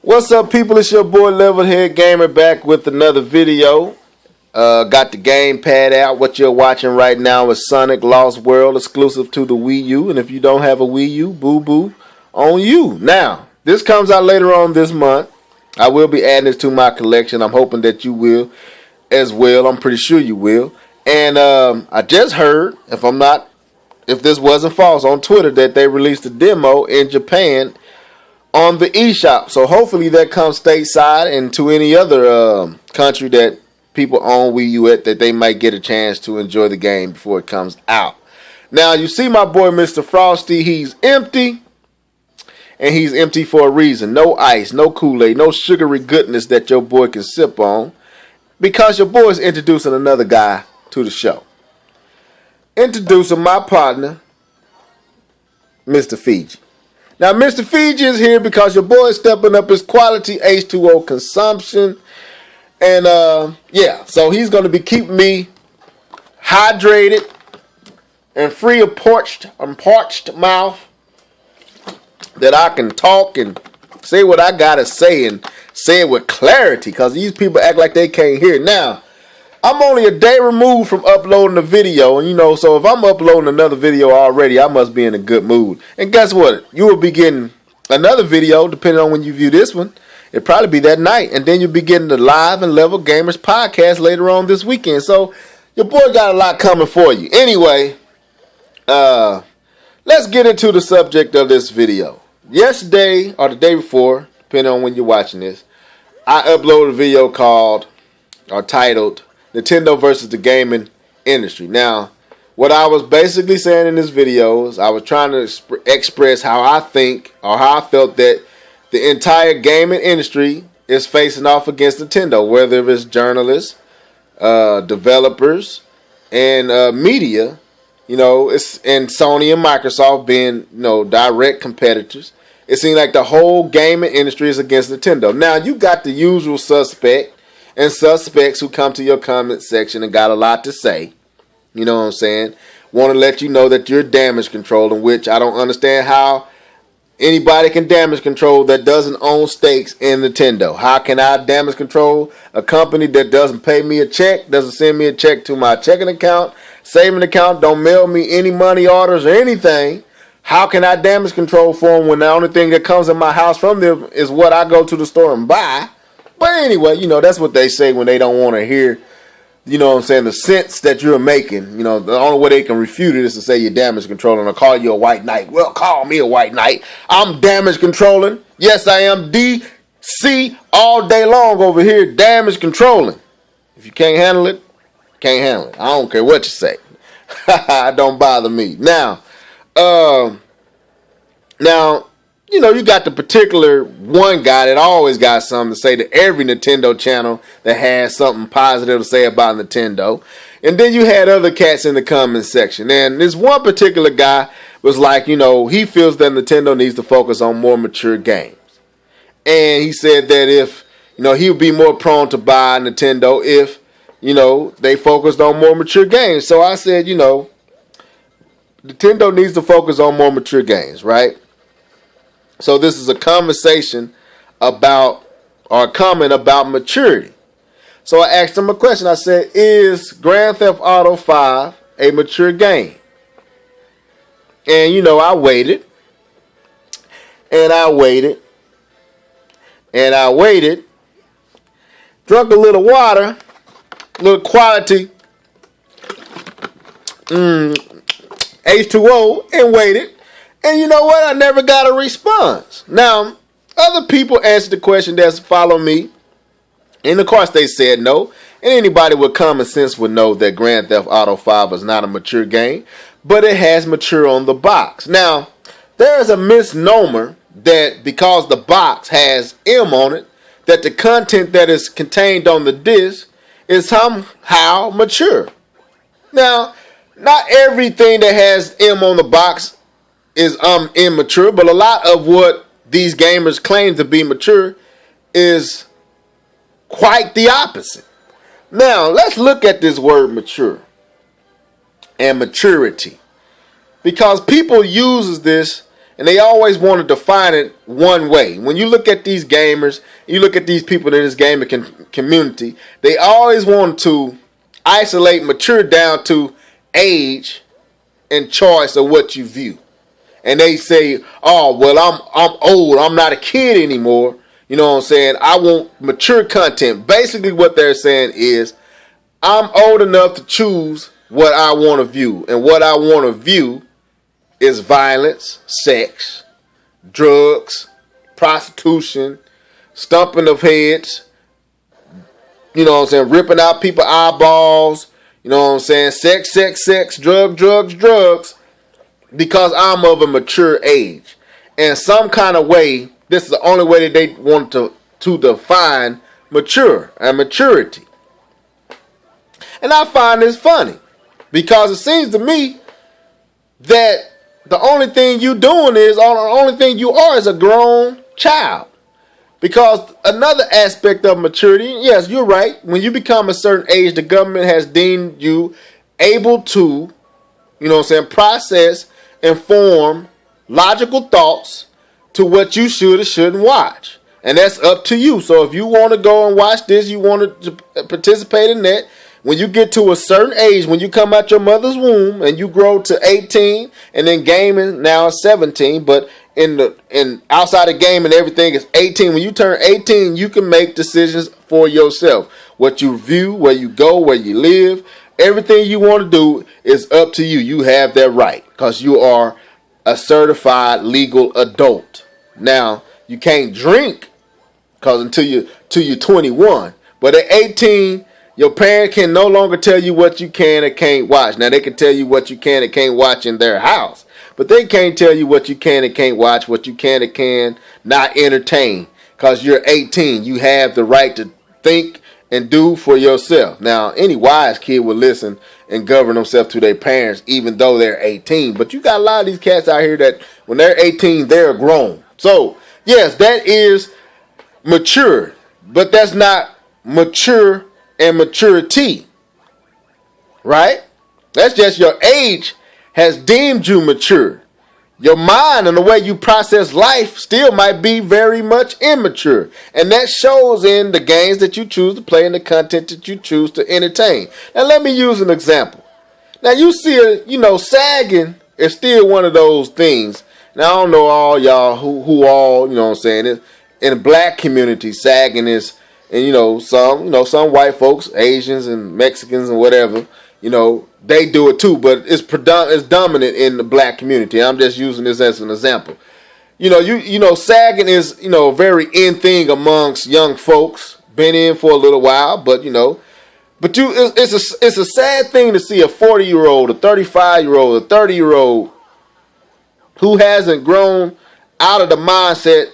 What's up, people? It's your boy Levelhead Gamer back with another video. Got the gamepad out. What you're watching right now is Sonic Lost World, exclusive to the Wii U. And if you don't have a Wii U, boo-boo on you. Now, this comes out later on this month. I will be adding this to my collection. I'm hoping that you will as well. I'm pretty sure you will. And I just heard, if this wasn't false, on Twitter that they released a demo in Japan on the eShop. So hopefully that comes stateside and to any other country that people own Wii U at, that they might get a chance to enjoy the game before it comes out. Now you see my boy Mr. Frosty, he's empty. And he's empty for a reason. No ice, no Kool-Aid, no sugary goodness that your boy can sip on. Because your boy is introducing another guy to the show. Introducing my partner, Mr. Fiji. Now, Mr. Fiji is here because your boy is stepping up his quality H2O consumption. And, so he's going to be keeping me hydrated and free of parched mouth, that I can talk and say what I got to say and say it with clarity, because these people act like they can't hear. Now, I'm only a day removed from uploading a video, and so if I'm uploading another video already, I must be in a good mood. And guess what? You will be getting another video, depending on when you view this one. It'll probably be that night, and then you'll be getting the Live and Level Gamers podcast later on this weekend. So, your boy got a lot coming for you. Anyway, let's get into the subject of this video. Yesterday, or the day before, depending on when you're watching this, I uploaded a video titled Nintendo versus the gaming industry. Now, what I was basically saying in this video is I was trying to express how I think, or how I felt that the entire gaming industry is facing off against Nintendo, whether it's journalists, developers, and media. It's and Sony and Microsoft being, direct competitors. It seems like the whole gaming industry is against Nintendo. Now, you got the usual suspects who come to your comment section and got a lot to say. You know what I'm saying? Want to let you know that you're damage controlling, which I don't understand how anybody can damage control that doesn't own stakes in Nintendo. How can I damage control a company that doesn't pay me a check, doesn't send me a check to my checking account, saving account, don't mail me any money orders or anything? How can I damage control for them when the only thing that comes in my house from them is what I go to the store and buy? But anyway, that's what they say when they don't want to hear, the sense that you're making. The only way they can refute it is to say you're damage controlling or call you a white knight. Well, call me a white knight. I'm damage controlling. Yes, I am. DC all day long over here, damage controlling. If you can't handle it, can't handle it. I don't care what you say. It don't bother me. Now, you got the particular one guy that always got something to say to every Nintendo channel that has something positive to say about Nintendo. And then you had other cats in the comment section. And this one particular guy was like, he feels that Nintendo needs to focus on more mature games. And he said that if, he would be more prone to buy Nintendo if, they focused on more mature games. So I said, Nintendo needs to focus on more mature games, right? So this is a conversation about, or a comment about maturity. So I asked him a question. I said, is Grand Theft Auto 5 a mature game? And I waited. And I waited. And I waited. Drunk a little water. A little quality H2O, and waited. And you know what? I never got a response. Now, other people answered the question that's follow me. And of course they said no. And anybody with common sense would know that Grand Theft Auto 5 is not a mature game. But it has mature on the box. Now, there is a misnomer that because the box has M on it, that the content that is contained on the disc is somehow mature. Now, not everything that has M on the box is immature, but a lot of what these gamers claim to be mature is quite the opposite. Now, let's look at this word mature and maturity, because people uses this And they always want to define it one way. When you look at these gamers, you look at these people in this gaming community, they always want to isolate mature down to age and choice of what you view. And they say, oh, well, I'm old. I'm not a kid anymore. You know what I'm saying? I want mature content. Basically what they're saying is, I'm old enough to choose what I want to view. And what I want to view is violence, sex, drugs, prostitution, stumping of heads, you know what I'm saying, ripping out people's eyeballs, you know what I'm saying, sex, drugs, because I'm of a mature age. And some kind of way, this is the only way that they want to define mature and maturity. And I find this funny because it seems to me that the only thing you doing is, or the only thing you are is a grown child. Because another aspect of maturity, yes, you're right. When you become a certain age, the government has deemed you able to, you know what I'm saying, process and form logical thoughts to what you should or shouldn't watch. And that's up to you. So if you want to go and watch this, you want to participate in that, when you get to a certain age, when you come out your mother's womb and you grow to 18, and then gaming now is 17, but in outside of gaming everything is 18. When you turn 18, you can make decisions for yourself. What you view, where you go, where you live, everything you want to do is up to you. You have that right because you are a certified legal adult. Now, you can't drink because until you're 21, but at 18, your parent can no longer tell you what you can and can't watch. Now, they can tell you what you can and can't watch in their house, but they can't tell you what you can and can't watch, what you can and can not entertain, because you're 18. You have the right to think and do for yourself. Now, any wise kid would listen and govern themselves to their parents, even though they're 18. But you got a lot of these cats out here that when they're 18, they're grown. So, yes, that is mature, but that's not mature and maturity, right? That's just your age has deemed you mature. Your mind and the way you process life still might be very much immature. And that shows in the games that you choose to play and the content that you choose to entertain. Now, let me use an example. Now, you see, sagging is still one of those things. Now, I don't know all y'all who all, you know what I'm saying, in the black community, sagging is, and some white folks, Asians and Mexicans and whatever, they do it too, but it's dominant in the black community. I'm just using this as an example. Sagging is, a very in thing amongst young folks. Been in for a little while, but it's a sad thing to see a 40-year-old, a 35-year-old, a 30-year-old who hasn't grown out of the mindset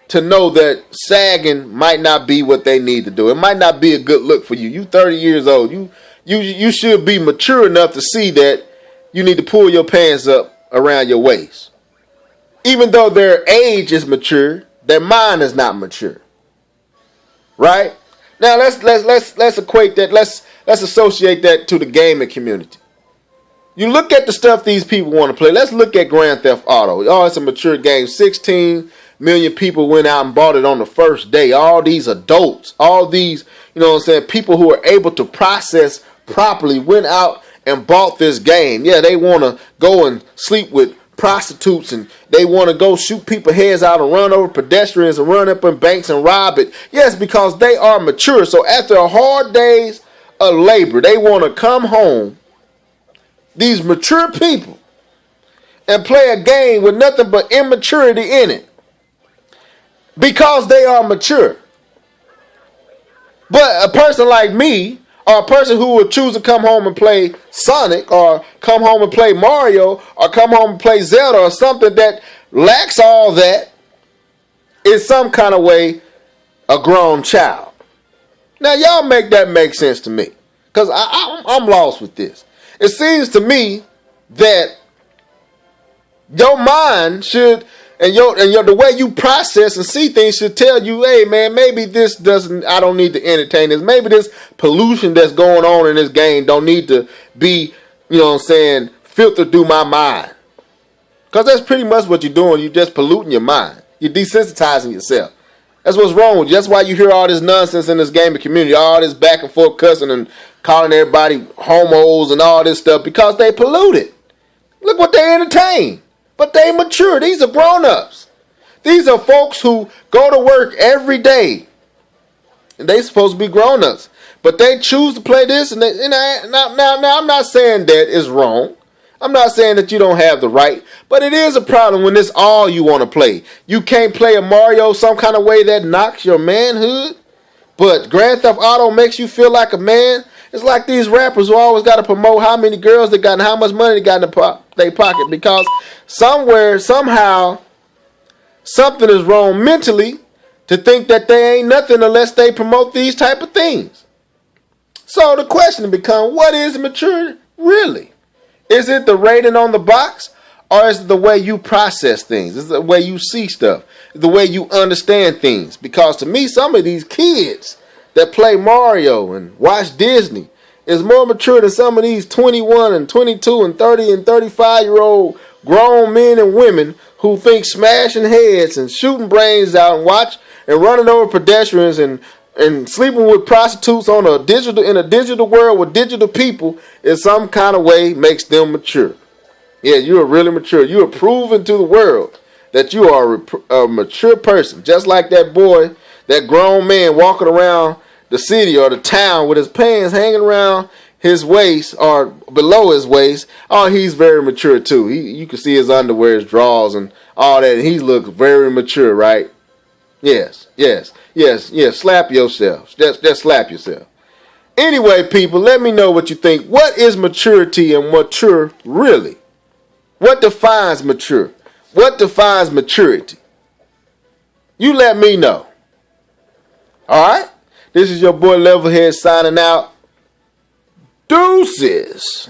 to know that sagging might not be what they need to do. It might not be a good look for you. You 30 years old. You should be mature enough to see that you need to pull your pants up around your waist. Even though their age is mature, their mind is not mature. Right? Now let's equate that. Let's associate that to the gaming community. You look at the stuff these people want to play. Let's look at Grand Theft Auto. Oh, it's a mature game. 16 million people went out and bought it on the first day. All these adults, all these, people who are able to process properly went out and bought this game. Yeah, they want to go and sleep with prostitutes and they want to go shoot people's heads out and run over pedestrians and run up in banks and rob it. Yes, because they are mature. So after a hard days of labor, they want to come home, these mature people, and play a game with nothing but immaturity in it. Because they are mature. But a person like me, or a person who would choose to come home and play Sonic, or come home and play Mario, or come home and play Zelda, or something that lacks all that, is some kind of way a grown child. Now, y'all make that make sense to me. Because I'm lost with this. It seems to me that your mind should, and the way you process and see things should tell you, hey man, maybe I don't need to entertain this. Maybe this pollution that's going on in this game don't need to be, filtered through my mind. Because that's pretty much what you're doing. You're just polluting your mind. You're desensitizing yourself. That's what's wrong with you. That's why you hear all this nonsense in this gaming community. All this back and forth cussing and calling everybody homos and all this stuff because they polluted. Look what they entertain. But they mature. These are grown-ups. These are folks who go to work every day. And they supposed to be grown-ups. But they choose to play this. And now, I'm not saying that is wrong. I'm not saying that you don't have the right. But it is a problem when it's all you want to play. You can't play a Mario some kind of way that knocks your manhood. But Grand Theft Auto makes you feel like a man. It's like these rappers who always got to promote how many girls they got and how much money they got in their pocket. Because somewhere, somehow, something is wrong mentally to think that they ain't nothing unless they promote these type of things. So the question becomes, what is maturity really? Is it the rating on the box, or is it the way you process things? Is it the way you see stuff? The way you understand things? Because to me, some of these kids that play Mario and watch Disney is more mature than some of these 21 and 22 and 30 and 35-year-old grown men and women who think smashing heads and shooting brains out and watch and running over pedestrians and sleeping with prostitutes in a digital world with digital people in some kind of way makes them mature. Yeah, you are really mature. You are proving to the world that you are a mature person. Just like that boy, that grown man walking around the city or the town with his pants hanging around his waist or below his waist. Oh, he's very mature too. You can see his underwear, his drawers and all that. And he looks very mature, right? Yes. Slap yourself. Just slap yourself. Anyway, people, let me know what you think. What is maturity and mature really? What defines mature? What defines maturity? You let me know. All right? This is your boy Levelhead signing out. Deuces.